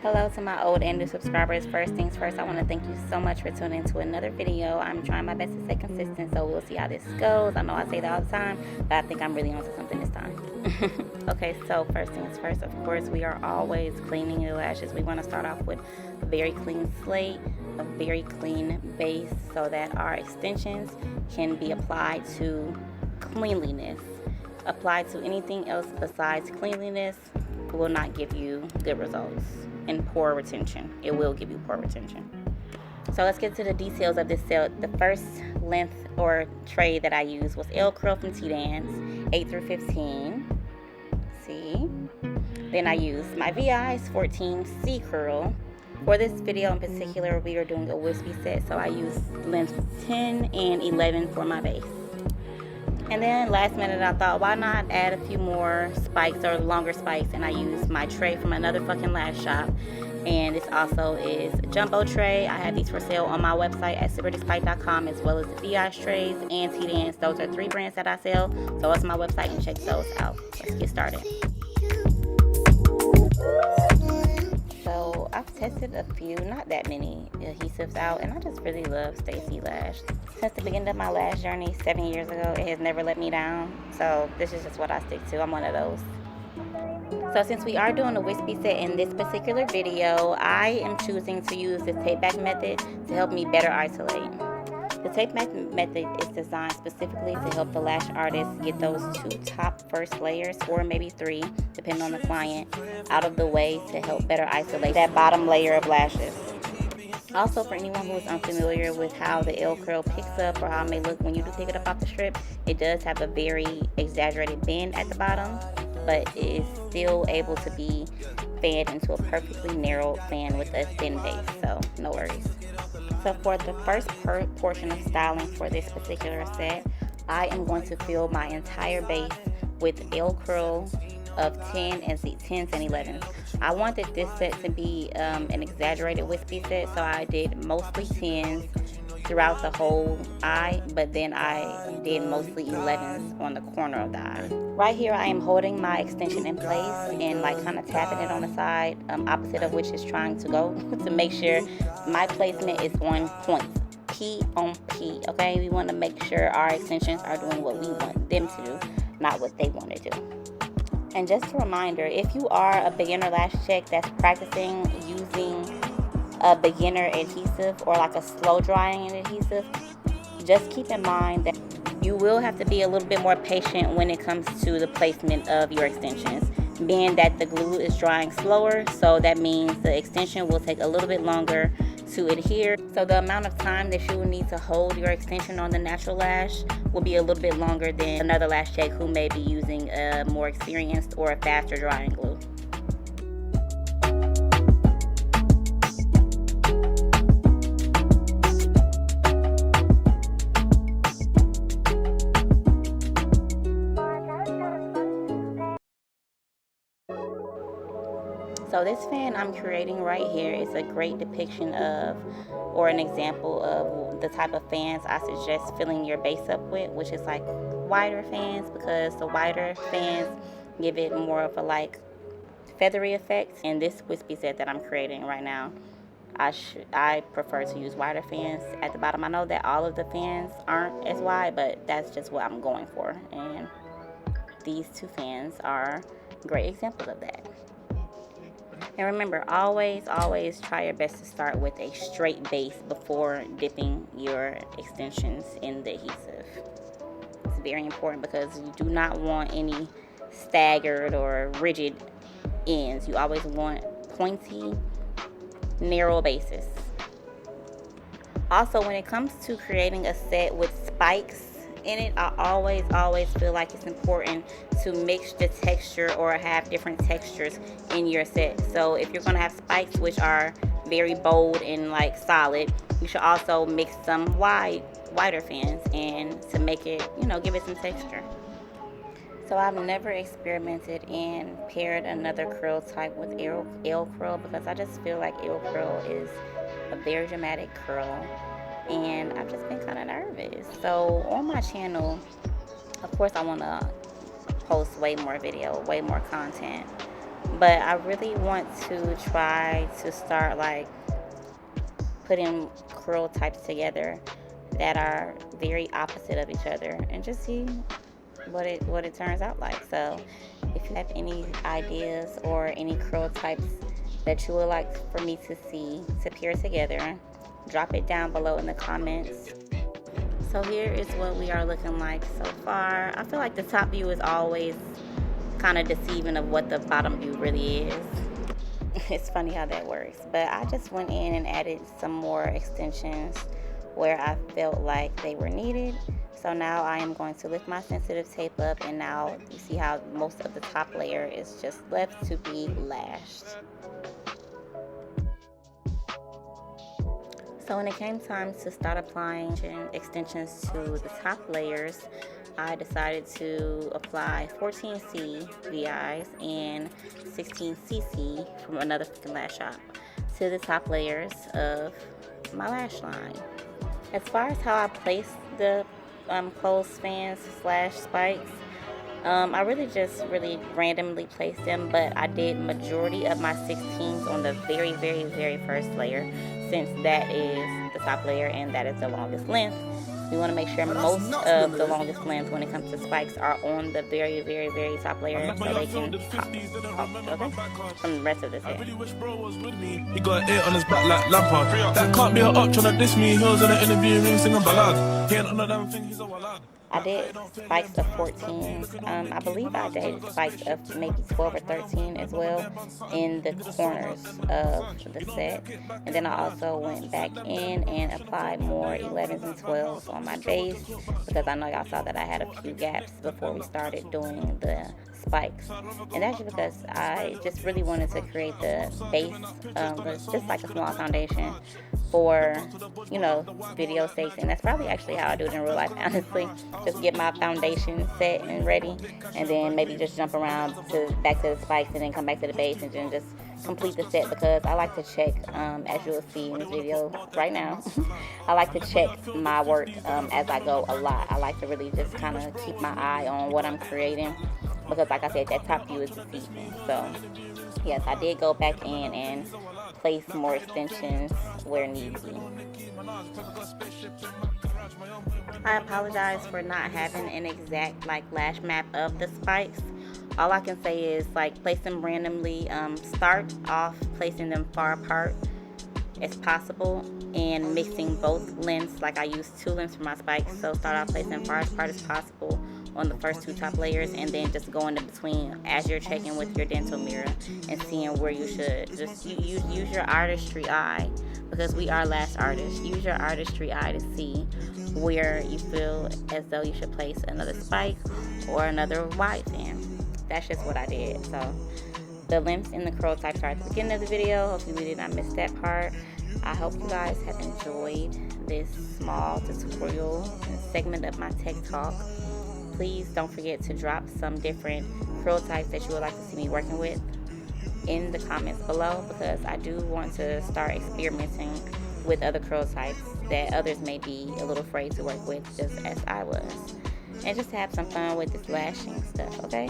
Hello to my old and new subscribers. First things first, I want to thank you so much for tuning into another video. I'm trying my best to stay consistent, so we'll see how this goes. I know I say that all the time, but I think I'm really onto something this time. Okay, so first things first, of course, we are always cleaning your lashes. We want to start off with a very clean slate, a very clean base, so that our extensions can be applied to cleanliness. Applied to anything else besides cleanliness will not give you good results and poor retention. It will give you poor retention. So let's get to the details of this set. The first length or tray that I used was L curl from T-Dance, 8 through 15. See? Then I used my VI's 14 C curl. For this video in particular, we are doing a wispy set, so I used lengths 10 and 11 for my base. And then last minute I thought, why not add a few more spikes or longer spikes, and I used my tray from another fucking Lash shop. And this also is a jumbo tray. I have these for sale on my website at Sybaritic.com, as well as the VI's trays and T-Dance. Those are 3 brands that I sell, so it's my website and check those out. Let's get started. So I've tested a few, not that many adhesives out, and I just really love Stacy Lash. Since the beginning of my lash journey 7 years ago, it has never let me down. So this is just what I stick to. I'm one of those. So since we are doing a wispy set in this particular video, I am choosing to use the tape back method to help me better isolate. The tape back method is designed specifically to help the lash artist get those 2 top first layers, or maybe 3, depending on the client, out of the way to help better isolate that bottom layer of lashes. Also, for anyone who is unfamiliar with how the L curl picks up or how it may look when you do pick it up off the strip, it does have a very exaggerated bend at the bottom, but it is still able to be fanned into a perfectly narrow fan with a thin base, so no worries. So for the first portion of styling for this particular set, I am going to fill my entire base with L curl of 10 and 10s and 11s. I wanted this set to be an exaggerated wispy set, so I did mostly 10s throughout the whole eye, but then I did mostly 11s on the corner of the eye. Right here I am holding my extension in place and like kind of tapping it on the side, opposite of which is trying to go to make sure my placement is on point. P on P, okay? We want to make sure our extensions are doing what we want them to do, not what they want to do. And just a reminder, if you are a beginner lash tech that's practicing using a beginner adhesive or like a slow drying adhesive, just keep in mind that you will have to be a little bit more patient when it comes to the placement of your extensions, being that the glue is drying slower, so that means the extension will take a little bit longer to adhere. So the amount of time that you will need to hold your extension on the natural lash will be a little bit longer than another lash tech who may be using a more experienced or a faster drying glue. So this fan I'm creating right here is a great depiction of, or an example of, the type of fans I suggest filling your base up with, which is like wider fans, because the wider fans give it more of a like feathery effect. In this wispy set that I'm creating right now, I prefer to use wider fans at the bottom. I know that all of the fans aren't as wide, but that's just what I'm going for, and these 2 fans are great examples of that. And remember, always try your best to start with a straight base before dipping your extensions in the adhesive. It's very important because you do not want any staggered or rigid ends. You always want pointy, narrow bases. Also, when it comes to creating a set with spikes in it, I always feel like it's important to mix the texture or have different textures in your set. So if you're going to have spikes which are very bold and like solid, you should also mix some wider fans and to make it, give it some texture. So I've never experimented and paired another curl type with L curl, because I just feel like L curl is a very dramatic curl, and I've just been kind of nervous. So on my channel, of course, I want to post way more video, way more content, But I really want to try to start like putting curl types together that are very opposite of each other and just see what it turns out like. So if you have any ideas or any curl types that you would like for me to see to pair together, drop it down below in the comments. So here is what we are looking like so far. I feel like the top view is always kind of deceiving of what the bottom view really is. It's funny how that works. But I just went in and added some more extensions where I felt like they were needed. So now I am going to lift my sensitive tape up, and now you see how most of the top layer is just left to be lashed. So when it came time to start applying extensions to the top layers, I decided to apply 14C VIs and 16cc from another lash shop to the top layers of my lash line. As far as how I place the clothespins / spikes, I really just randomly placed them, but I did majority of my 16s on the very, very, very first layer, since that is the top layer and that is the longest length. We want to make sure most of the longest length when it comes to spikes are on the very, very, very top layer, so they can pop off, okay, from the rest of this hair. He got it on his back like Lampard. That can't be a up trying to diss me. He was in an interview ring singing ballad. He ain't on the damn thing, he's a wallad. I did spikes of 14s. I believe I did spikes of maybe 12 or 13 as well in the corners of the set. And then I also went back in and applied more 11s and 12s on my base, because I know y'all saw that I had a few gaps before we started doing the spikes. And that's just because I just really wanted to create the base, just like a small foundation for, you know, video sakes. And that's probably actually how I do it in real life, honestly. Just get my foundation set and ready, and then maybe just jump around back to the spikes, and then come back to the base, and then just complete the set, because I like to check, as you'll see in this video right now, I like to check my work as I go a lot. I like to really just kind of keep my eye on what I'm creating, because like I said, that top view is deceiving. So yes, I did go back in and place more extensions where need be. I apologize for not having an exact like lash map of the spikes. All I can say is like place them randomly. Start off placing them far apart as possible and mixing both lengths. Like I used 2 lengths for my spikes, so start off placing far apart as possible on the first 2 top layers, and then just go into between as you're checking with your dental mirror and seeing where you should. Just use your artistry eye, because we are lash artists. Use your artistry eye to see where you feel as though you should place another spike or another wide fan. That's just what I did. So the lengths and the curl types are at the beginning of the video. Hopefully we did not miss that part. I hope you guys have enjoyed this small tutorial segment of my tech talk. Please don't forget to drop some different curl types that you would like to see me working with in the comments below, because I do want to start experimenting with other curl types that others may be a little afraid to work with, just as I was, and just to have some fun with this lashing stuff, okay?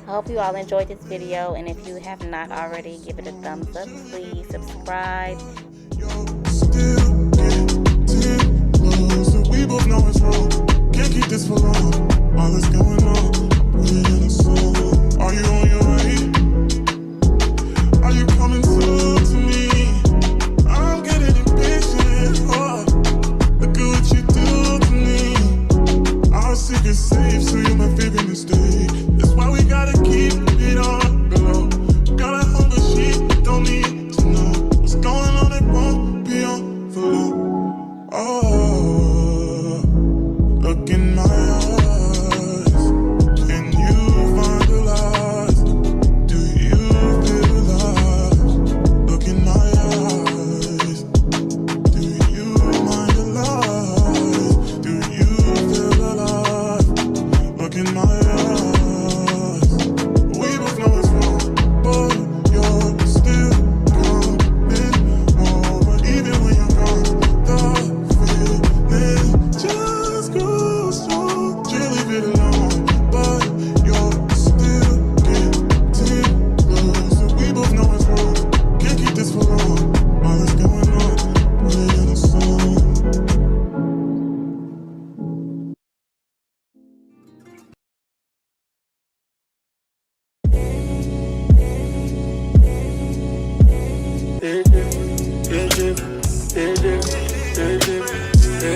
I hope you all enjoyed this video, and if you have not already, give it a thumbs up, please subscribe. We both know it's wrong. Can't keep this for long. All that's going on, put it in a song. Are you on your